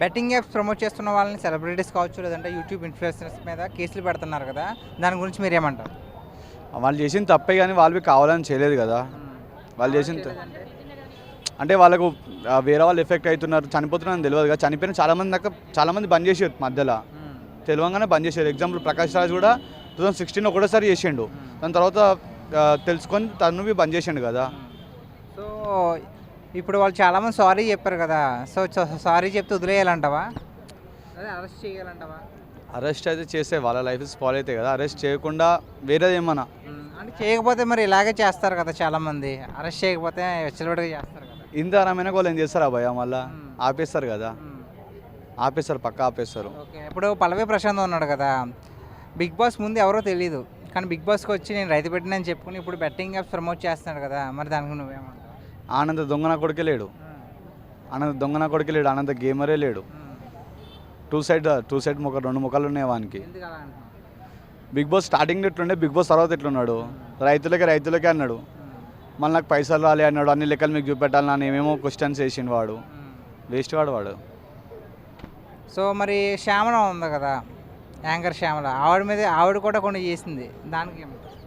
Betting apps promote చేస్తున్న వాళ్ళని celebrities కావచ్చు లేదంటే యూట్యూబ్ ఇన్ఫ్లుయెన్సర్స్ మీద కేసులు పెడుతున్నారు కదా, దాని గురించి మీరు ఏమంటారు? వాళ్ళు చేసిన తప్పే కానీ వాళ్ళు కావాలని చేయలేదు కదా. వాళ్ళు చేసిన అంటే వాళ్ళకు వేరే వాళ్ళు ఎఫెక్ట్ అవుతున్నారు, చనిపోతున్నారని తెలియదు కదా. చనిపోయిన చాలామంది బంద్ చేసారు మధ్యలో, తెలియగానే బంద్ చేశారు. ఎగ్జాంపుల్ ప్రకాష్ రాజ్ కూడా 2016 ఒకటేసారి చేసిండు, దాని తర్వాత తెలుసుకొని తను బంద్ చేసిండు కదా. సో ఇప్పుడు వాళ్ళు చాలామంది సారీ చెప్పారు కదా, సో సారీ చెప్తే వదిలేయాలంటావా, అదే అరెస్ట్ చేయాలంటావా? అరెస్ట్ అయితే చేస్తే వాళ్ళ లైఫ్ స్పాయిల్ అవుతాయి కదా. అరెస్ట్ చేయకుండా వేరేది ఏమన్నా అంటే చేయకపోతే మరి ఇలాగే చేస్తారు కదా చాలామంది, అరెస్ట్ చేయకపోతే వెచ్చలవిడిగా చేస్తారు కదా. ఇంత రమైన వాళ్ళు ఏం చేస్తారా భయ, మళ్ళీ ఆపేస్తారు కదా. ఆపేస్తారు, పక్కా ఆపేస్తారు. ఓకే, ఇప్పుడు పల్లవి ప్రశాంత్ ఉన్నాడు కదా, బిగ్ బాస్ ముందు ఎవరో తెలియదు కానీ బిగ్ బాస్కి వచ్చి నేను రైతు పెట్టినని చెప్పుకుని ఇప్పుడు బెట్టింగ్ యాప్స్ ప్రమోట్ చేస్తున్నాడు కదా, మరి దానికి నువ్వేమంటావు? ఆనంద్ దొంగన కొడుకే లేడు, ఆనంద్ గేమరే లేడు. టూ సైడ్ రెండు ముఖాలు ఉన్నాయి వానికి. ఎందుకు అలా అంటున్నావు? బిగ్ బాస్ స్టార్టింగ్ ఎట్లుండే, బిగ్ బాస్ తర్వాత ఎట్లున్నాడు, రైతులకే అన్నాడు. మళ్ళీ నాకు పైసలు రాలే అన్నాడు, అన్ని లెక్కలు మీకు చూపెట్టాలి అని ఏమేమో క్వశ్చన్స్ వేసిండు. వాడు వేస్ట్ వాడు. సో మరి శ్యామల ఉంది కదా, యాంకర్ శ్యామల, ఆవిడ మీద ఆవిడ కూడా కొన్ని చేసింది, దానికి ఏమంటారు?